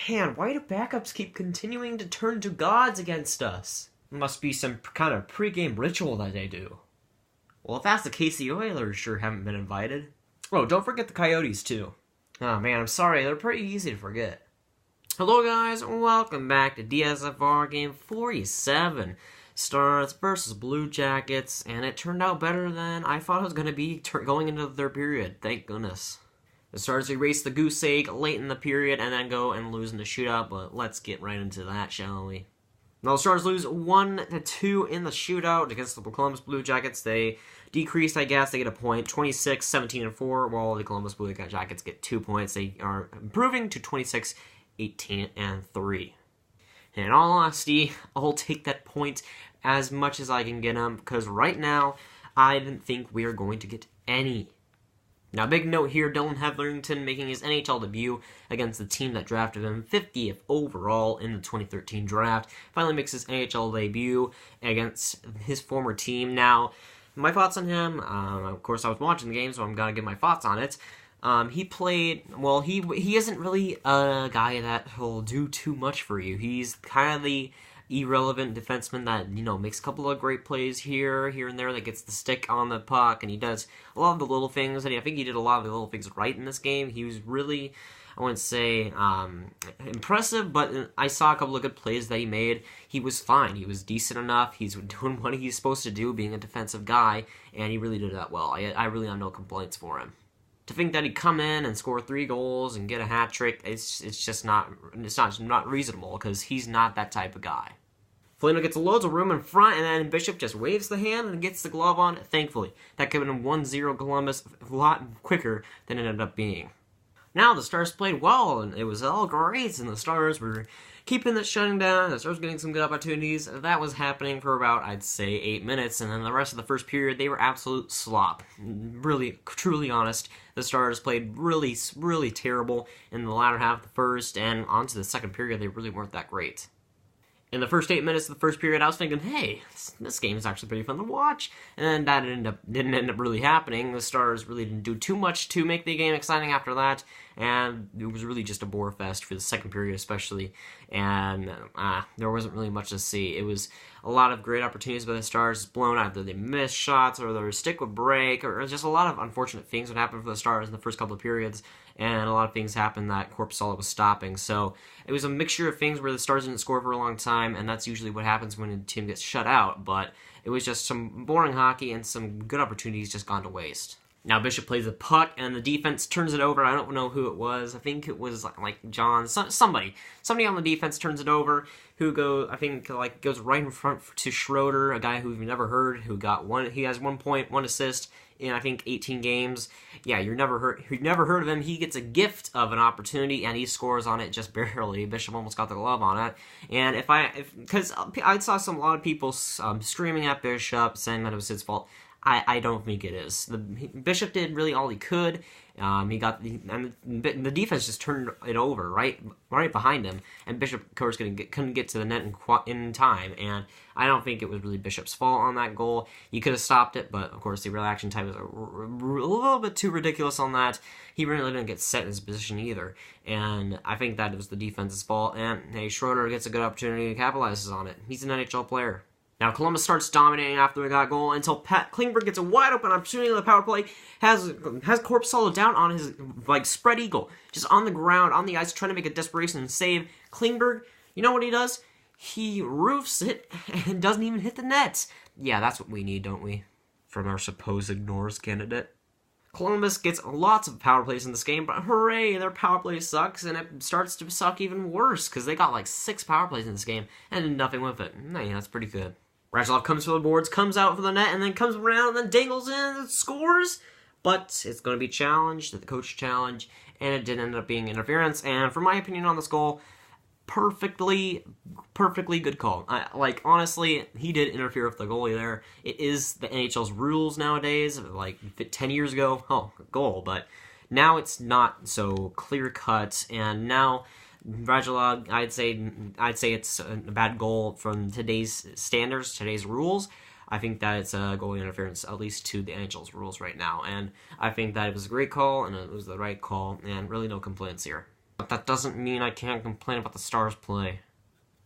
Man, why do backups keep continuing to turn to gods against us? It must be some kind of pre-game ritual that they do. Well, if that's the case, the Oilers sure haven't been invited. Oh, don't forget the Coyotes, too. Oh, man, I'm sorry. They're pretty easy to forget. Hello, guys. Welcome back to DSFR Game 47. Stars versus Blue Jackets, and it turned out better than I thought it was going to be going into the third period. Thank goodness. The Stars erase the goose egg late in the period and then go and lose in the shootout, but let's get right into that, shall we? Now, the Stars lose 1-2 in the shootout against the Columbus Blue Jackets. They decreased, I guess. They get a point, 26, 17, and 4, while the Columbus Blue Jackets get 2 points. They are improving to 26, 18, and 3. And in all honesty, I'll take that point as much as I can get them, because right now, I didn't think we are going to get any. Now, big note here, Dylan Hetherington making his NHL debut against the team that drafted him 50th overall in the 2013 draft. Finally makes his NHL debut against his former team. Now, my thoughts on him, of course I was watching the game, so I'm going to give my thoughts on it. He played, well, he isn't really a guy that will do too much for you. He's kind of the irrelevant defenseman that, makes a couple of great plays here and there, that gets the stick on the puck, and he does a lot of the little things, and I think he did a lot of the little things right in this game. He was really, I wouldn't say impressive, but I saw a couple of good plays that he made. He was fine. He was decent enough. He's doing what he's supposed to do, being a defensive guy, and he really did that well. I really have no complaints for him. To think that he'd come in and score 3 goals and get a hat trick, it's just not reasonable, because he's not that type of guy. Foligno gets loads of room in front, and then Bishop just waves the hand and gets the glove on, thankfully. That could have been 1-0 Columbus a lot quicker than it ended up being. Now the Stars played well, and it was all great, and the Stars were keeping it shutting down. The Stars were getting some good opportunities. That was happening for about, I'd say, 8 minutes, and then the rest of the first period, they were absolute slop. Really, truly honest, the Stars played really, really terrible in the latter half of the first, and onto the second period, they really weren't that great. In the first 8 minutes of the first period, I was thinking, hey, this game is actually pretty fun to watch. And then that didn't end up really happening. The Stars really didn't do too much to make the game exciting after that. And it was really just a bore fest for the second period especially. And there wasn't really much to see. It was a lot of great opportunities by the Stars blown out. Either they missed shots, or their stick would break, or just a lot of unfortunate things would happen for the Stars in the first couple of periods. And a lot of things happened that Korpisalo was stopping. So it was a mixture of things where the Stars didn't score for a long time, and that's usually what happens when a team gets shut out. But it was just some boring hockey, and some good opportunities just gone to waste. Now Bishop plays the puck, and the defense turns it over. I don't know who it was. I think it was like John, somebody on the defense turns it over. Who goes right in front to Schroeder, a guy who we've never heard. He has 1 point, 1 assist in I think 18 games. Yeah, you've never heard of him. He gets a gift of an opportunity, and he scores on it just barely. Bishop almost got the glove on it. And because I saw a lot of people screaming at Bishop, saying that it was his fault. I don't think it is. Bishop did really all he could. The defense just turned it over right behind him, and Bishop, of course, couldn't get to the net in time. And I don't think it was really Bishop's fault on that goal. He could have stopped it, but of course the reaction time was a little bit too ridiculous on that. He really didn't get set in his position either, and I think that it was the defense's fault. And hey, Schroeder gets a good opportunity and capitalizes on it. He's an NHL player. Now, Columbus starts dominating after that goal until Pat Klingberg gets a wide-open opportunity on the power play, has Korpisalo down on his, spread eagle, just on the ground, on the ice, trying to make a desperation save. Klingberg, you know what he does? He roofs it and doesn't even hit the net. Yeah, that's what we need, don't we? From our supposed Norris candidate. Columbus gets lots of power plays in this game, but hooray, their power play sucks, and it starts to suck even worse, because they got 6 power plays in this game, and did nothing with it. Yeah, that's pretty good. Radulov comes for the boards, comes out for the net, and then comes around and then dangles in and scores. But it's going to be challenged, the coach challenge, and it did end up being interference. And for my opinion on this goal, perfectly good call. Honestly, he did interfere with the goalie there. It is the NHL's rules nowadays. 10 years ago, goal. But now it's not so clear-cut, and now Radulov, I'd say it's a bad goal from today's standards, today's rules. I think that it's a goalie interference, at least to the NHL's rules right now. And I think that it was a great call, and it was the right call, and really no complaints here. But that doesn't mean I can't complain about the Stars' play.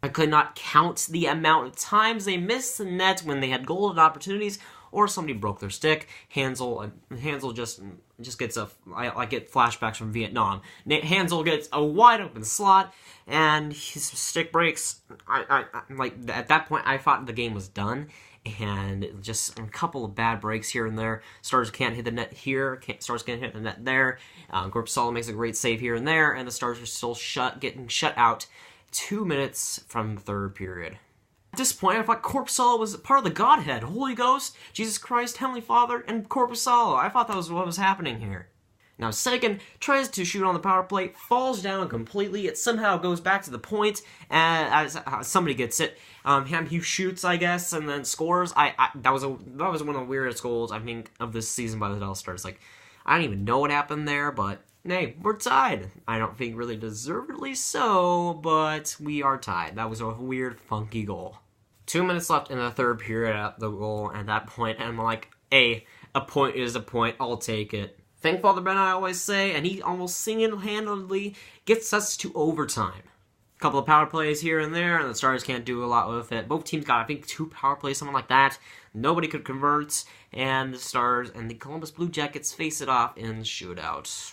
I could not count the amount of times they missed the net when they had golden opportunities, or somebody broke their stick. Hansel just gets I get flashbacks from Vietnam. Hansel gets a wide open slot, and his stick breaks. Like at that point, I thought the game was done, and just a couple of bad breaks here and there. Stars can't hit the net here. Stars can't hit the net there. Korpisalo makes a great save here and there, and the Stars are still getting shut out 2 minutes from the third period. At this point, I thought Korpisalo was part of the Godhead. Holy Ghost, Jesus Christ, Heavenly Father, and Korpisalo. I thought that was what was happening here. Now, Seguin tries to shoot on the power play, falls down completely. It somehow goes back to the point, and as somebody gets it, he shoots, I guess, and then scores. That was one of the weirdest goals, I think, of this season by the Dallas Stars. Like, I don't even know what happened there, but hey, we're tied. I don't think really deservedly so, but we are tied. That was a weird, funky goal. 2 minutes left in the third period at the goal, and at that point, and I'm like, a point is a point, I'll take it. Thank Father Ben, I always say, and he almost single-handedly gets us to overtime. A couple of power plays here and there, and the Stars can't do a lot with it. Both teams got, I think, 2 power plays, something like that. Nobody could convert, and the Stars and the Columbus Blue Jackets face it off in the shootout.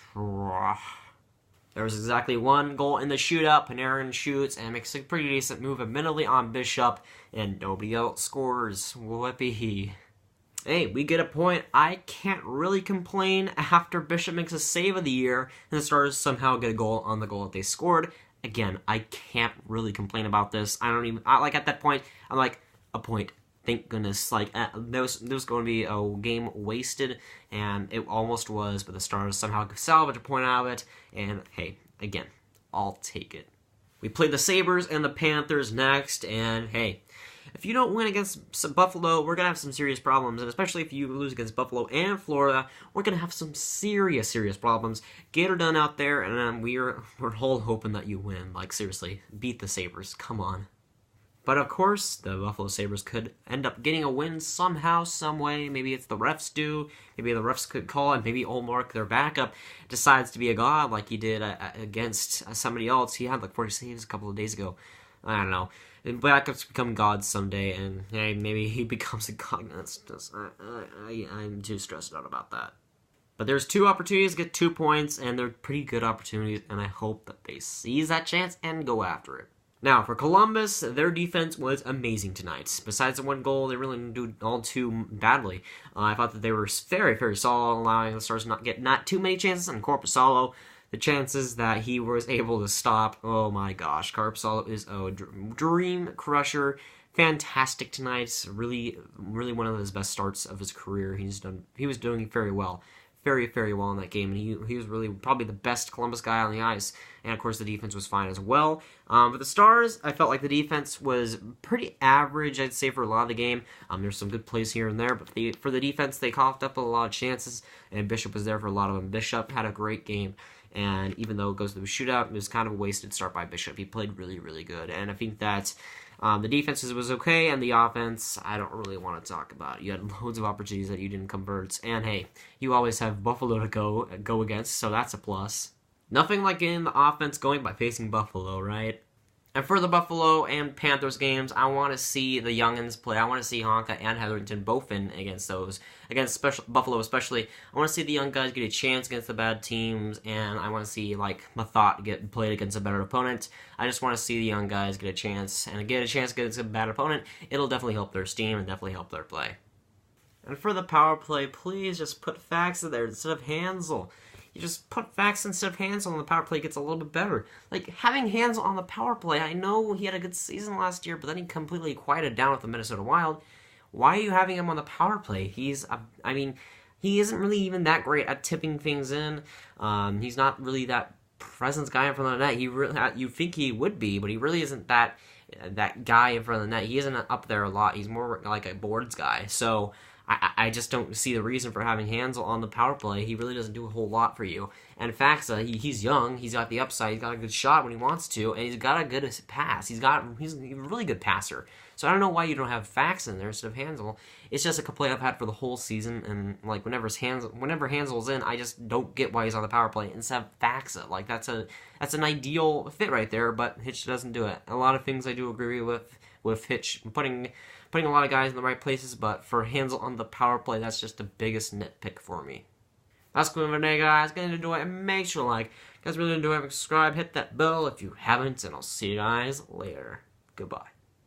There was exactly 1 goal in the shootout. Panarin shoots and makes a pretty decent move, admittedly, on Bishop, and nobody else scores. Whoopee. Hey, we get a point. I can't really complain after Bishop makes a save of the year, and the Stars somehow get a goal on the goal that they scored. Again, I can't really complain about this. Like, at that point, I'm like, a point. Thank goodness. Like, there was going to be a game wasted, and it almost was, but the Stars somehow salvage a point out of it, and hey, again, I'll take it. We play the Sabres and the Panthers next, and hey, if you don't win against Buffalo, we're going to have some serious problems, and especially if you lose against Buffalo and Florida, we're going to have some serious problems. Get her done out there, and we're whole hoping that you win. Like, seriously, beat the Sabres. Come on. But of course, the Buffalo Sabres could end up getting a win somehow, some way. Maybe it's the refs do. Maybe the refs could call, and maybe Olmark, their backup, decides to be a god like he did against somebody else. He had like 40 saves a couple of days ago. I don't know. Backups become gods someday, and hey, maybe he becomes a god. I'm too stressed out about that. But there's 2 opportunities to get 2 points, and they're pretty good opportunities, and I hope that they seize that chance and go after it. Now, for Columbus, their defense was amazing tonight. Besides the 1 goal, they really didn't do all too badly. I thought that they were very, very solid, allowing the Stars not get too many chances, and Korpisalo, the chances that he was able to stop, oh my gosh, Korpisalo is a dream crusher. Fantastic tonight. Really, really one of his best starts of his career. He was doing very well. Very, very well in that game, and he was really probably the best Columbus guy on the ice, and of course the defense was fine as well. But the Stars, I felt like the defense was pretty average, I'd say, for a lot of the game. There's some good plays here and there, but for the defense, they coughed up a lot of chances, and Bishop was there for a lot of them. Bishop had a great game, and even though it goes to the shootout, it was kind of a wasted start by Bishop. He played really, really good, and I think that the defense was okay, and the offense, I don't really want to talk about. You had loads of opportunities that you didn't convert, and hey, you always have Buffalo to go against, so that's a plus. Nothing like getting the offense going by facing Buffalo, right? And for the Buffalo and Panthers games, I want to see the youngins play. I want to see Honka and Hetherington both in against those. Against Buffalo especially, I want to see the young guys get a chance against the bad teams, and I want to see, like, Mathot get played against a better opponent. I just want to see the young guys get a chance, and get a chance against a bad opponent. It'll definitely help their steam and definitely help their play. And for the power play, please just put Fax in there instead of Hansel. You just put Fax instead of Hansel on the power play, gets a little bit better. Like, having Hansel on the power play, I know he had a good season last year, but then he completely quieted down with the Minnesota Wild. Why are you having him on the power play? He isn't really even that great at tipping things in. He's not really that presence guy in front of the net. You think he would be, but he really isn't that guy in front of the net. He isn't up there a lot. He's more like a boards guy. So I just don't see the reason for having Hansel on the power play. He really doesn't do a whole lot for you. And Faxa, he's young, he's got the upside, he's got a good shot when he wants to, and he's got a good pass. He's a really good passer. So I don't know why you don't have Faxa in there instead of Hansel. It's just a complaint I've had for the whole season, and like whenever Hansel's in, I just don't get why he's on the power play instead of Faxa. Like that's an ideal fit right there, but Hitch doesn't do it. A lot of things I do agree with Hitch putting a lot of guys in the right places, but for Hansel on the power play, that's just the biggest nitpick for me. That's good for today, guys. Get into it and make sure to like. If you guys really enjoy it, subscribe, hit that bell if you haven't, and I'll see you guys later. Goodbye.